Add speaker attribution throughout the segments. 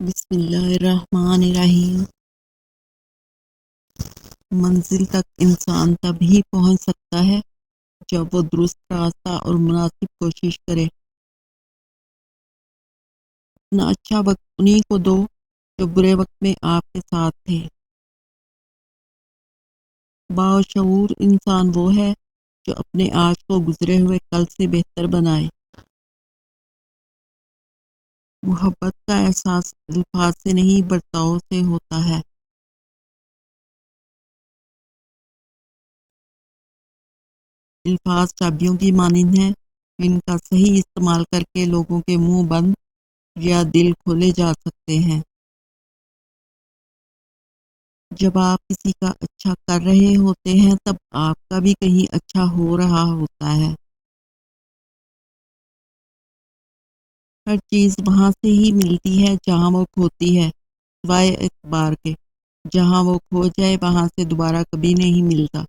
Speaker 1: بسم اللہ الرحمن الرحیم۔ منزل تک انسان تبھی پہنچ سکتا ہے جب وہ درست راستہ اور مناسب کوشش کرے۔ اپنا اچھا وقت انہی کو دو جو برے وقت میں آپ کے ساتھ تھے۔ باشعور انسان وہ ہے جو اپنے آج کو گزرے ہوئے کل سے بہتر بنائے۔ محبت کا احساس الفاظ سے نہیں برتاؤ سے ہوتا ہے۔ الفاظ چابیوں کی مانند ہیں، ان کا صحیح استعمال کر کے لوگوں کے منہ بند یا دل کھولے جا سکتے ہیں۔ جب آپ کسی کا اچھا کر رہے ہوتے ہیں تب آپ کا بھی کہیں اچھا ہو رہا ہوتا ہے۔ ہر چیز وہاں سے ہی ملتی ہے جہاں وہ کھوتی ہے، سوائے اعتبار کے۔ جہاں وہ کھو جائے وہاں سے دوبارہ کبھی نہیں ملتا۔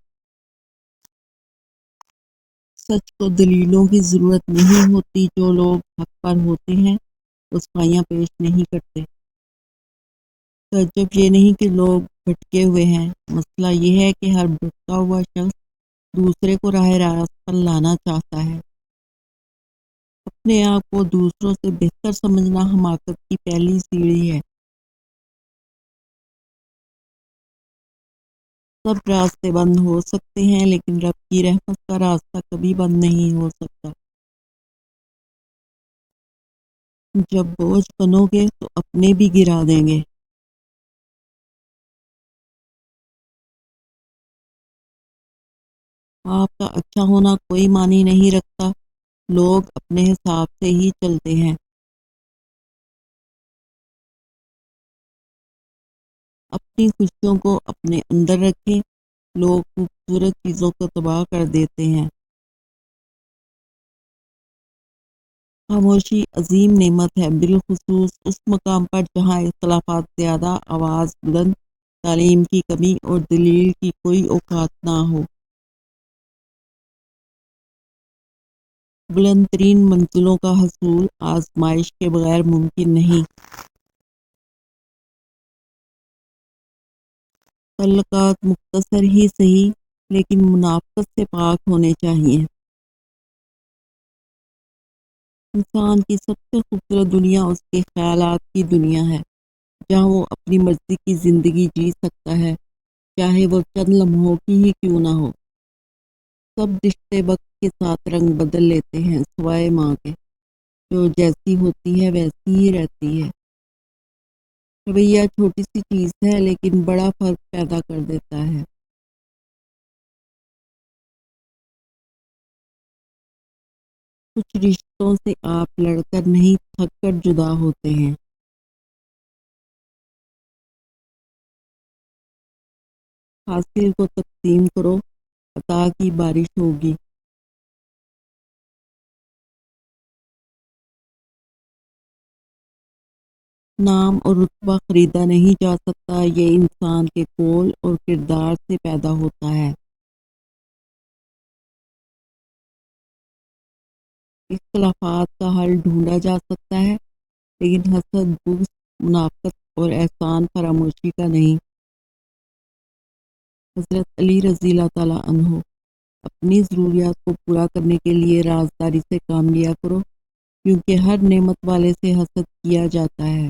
Speaker 1: سچ کو دلیلوں کی ضرورت نہیں ہوتی، جو لوگ حق پر ہوتے ہیں رسوائیاں پیش نہیں کرتے۔ تعجب یہ نہیں کہ لوگ بھٹکے ہوئے ہیں، مسئلہ یہ ہے کہ ہر بھٹکا ہوا شخص دوسرے کو راہ راست پر لانا چاہتا ہے۔ اپنے آپ کو دوسروں سے بہتر سمجھنا حماقت کی پہلی سیڑھی ہے۔ سب راستے بند ہو سکتے ہیں لیکن رب کی رحمت کا راستہ کبھی بند نہیں ہو سکتا۔ جب بوجھ بنو گے تو اپنے بھی گرا دیں گے۔ آپ کا اچھا ہونا کوئی معنی نہیں رکھتا، لوگ اپنے حساب سے ہی چلتے ہیں۔ اپنی خوشیوں کو اپنے اندر رکھیں، لوگ خوبصورت چیزوں کو تباہ کر دیتے ہیں۔ خاموشی عظیم نعمت ہے، بالخصوص اس مقام پر جہاں اختلافات زیادہ، آواز بلند، تعلیم کی کمی اور دلیل کی کوئی اوقات نہ ہو۔ بلند ترین منزلوں کا حصول آزمائش کے بغیر ممکن نہیں۔ تعلقات مختصر ہی صحیح لیکن منافقت سے پاک ہونے چاہیے۔ انسان کی سب سے خوبصورت دنیا اس کے خیالات کی دنیا ہے، جہاں وہ اپنی مرضی کی زندگی جی سکتا ہے، چاہے وہ چند لمحوں کی ہی کیوں نہ ہو۔ سب رشتے وقت کے ساتھ رنگ بدل لیتے ہیں سوائے ماں کے، جو جیسی ہوتی ہے ویسی ہی رہتی ہے۔ رویہ چھوٹی سی چیز ہے لیکن بڑا فرق پیدا کر دیتا ہے۔ کچھ رشتوں سے آپ لڑ کر نہیں تھک کر جدا ہوتے ہیں۔ حاصل کو تقسیم کرو، عطا کی بارش ہوگی۔ نام اور رتبہ خریدا نہیں جا سکتا، یہ انسان کے قول اور کردار سے پیدا ہوتا ہے۔ اختلافات کا حل ڈھونڈا جا سکتا ہے لیکن حسد، بغض، منافقت اور احسان فراموشی کا نہیں۔ حضرت علی رضی اللہ تعالیٰ عنہ: اپنی ضروریات کو پورا کرنے کے لیے رازداری سے کام لیا کرو، کیونکہ ہر نعمت والے سے حسد کیا جاتا ہے۔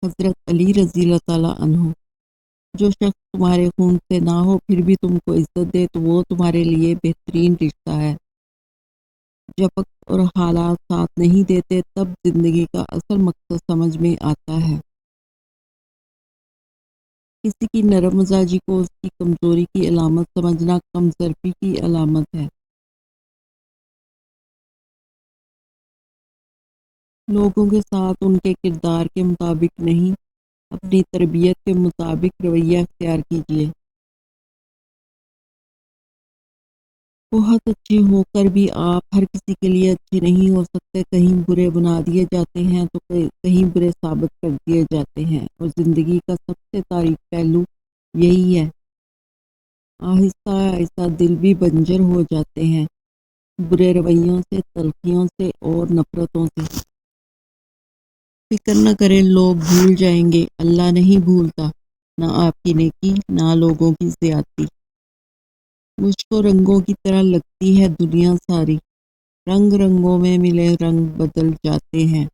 Speaker 1: حضرت علی رضی اللہ تعالیٰ عنہ: جو شخص تمہارے خون سے نہ ہو پھر بھی تم کو عزت دے تو وہ تمہارے لیے بہترین رشتہ ہے۔ جب وقت اور حالات ساتھ نہیں دیتے تب زندگی کا اصل مقصد سمجھ میں آتا ہے۔ کسی کی نرم مزاجی کو اس کی کمزوری کی علامت سمجھنا کمظرفی کی علامت ہے۔ لوگوں کے ساتھ ان کے کردار کے مطابق نہیں، اپنی تربیت کے مطابق رویہ اختیار کیجیے۔ بہت اچھے ہو کر بھی آپ ہر کسی کے لیے اچھے نہیں ہو سکتے، کہیں برے بنا دیے جاتے ہیں تو کہیں برے ثابت کر دیے جاتے ہیں، اور زندگی کا سب سے تاریک پہلو یہی ہے۔ آہستہ آہستہ دل بھی بنجر ہو جاتے ہیں، برے رویوں سے، تلخیوں سے اور نفرتوں سے۔ فکر نہ کریں، لوگ بھول جائیں گے، اللہ نہیں بھولتا، نہ آپ کی نیکی، نہ لوگوں کی زیادتی۔ مجھ کو رنگوں کی طرح لگتی ہے دنیا ساری، رنگ رنگوں میں ملے رنگ بدل جاتے ہیں۔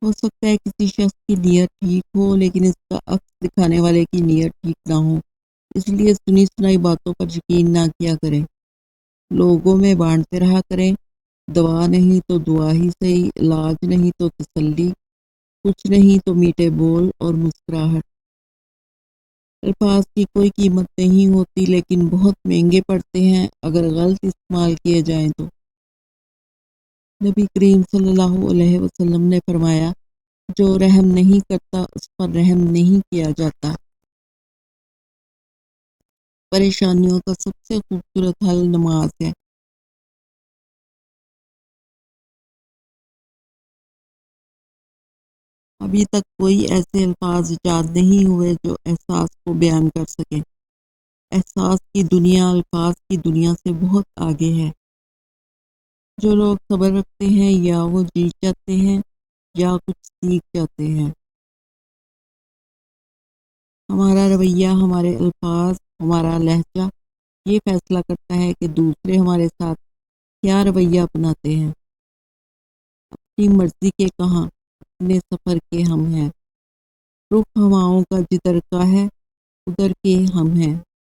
Speaker 1: ہو سکتا ہے کسی شخص کی نیت ٹھیک ہو، لیکن اس کا عکس دکھانے والے کی نیت ٹھیک نہ ہو، اس لیے سنی سنائی باتوں پر یقین نہ کیا کریں۔ لوگوں میں بانٹتے رہا کریں، دوا نہیں تو دعا ہی صحیح، علاج نہیں تو تسلی، کچھ نہیں تو میٹھے بول اور مسکراہٹ۔ الفاظ کی کوئی قیمت نہیں ہوتی، لیکن بہت مہنگے پڑتے ہیں اگر غلط استعمال کیے جائیں تو۔ نبی کریم صلی اللہ علیہ وسلم نے فرمایا، جو رحم نہیں کرتا اس پر رحم نہیں کیا جاتا۔ پریشانیوں کا سب سے خوبصورت حل نماز ہے۔ ابھی تک کوئی ایسے الفاظ ایجاد نہیں ہوئے جو احساس کو بیان کر سکیں۔ احساس کی دنیا الفاظ کی دنیا سے بہت آگے ہے۔ جو لوگ صبر رکھتے ہیں یا وہ جیت جاتے ہیں یا کچھ سیکھ جاتے ہیں۔ ہمارا رویہ، ہمارے الفاظ، ہمارا لہجہ یہ فیصلہ کرتا ہے کہ دوسرے ہمارے ساتھ کیا رویہ اپناتے ہیں۔ اپنی مرضی کے کہاں، اپنے سفر کے ہم ہیں، رخ ہواؤں کا جدھر کا ہے ادھر کے ہم ہیں۔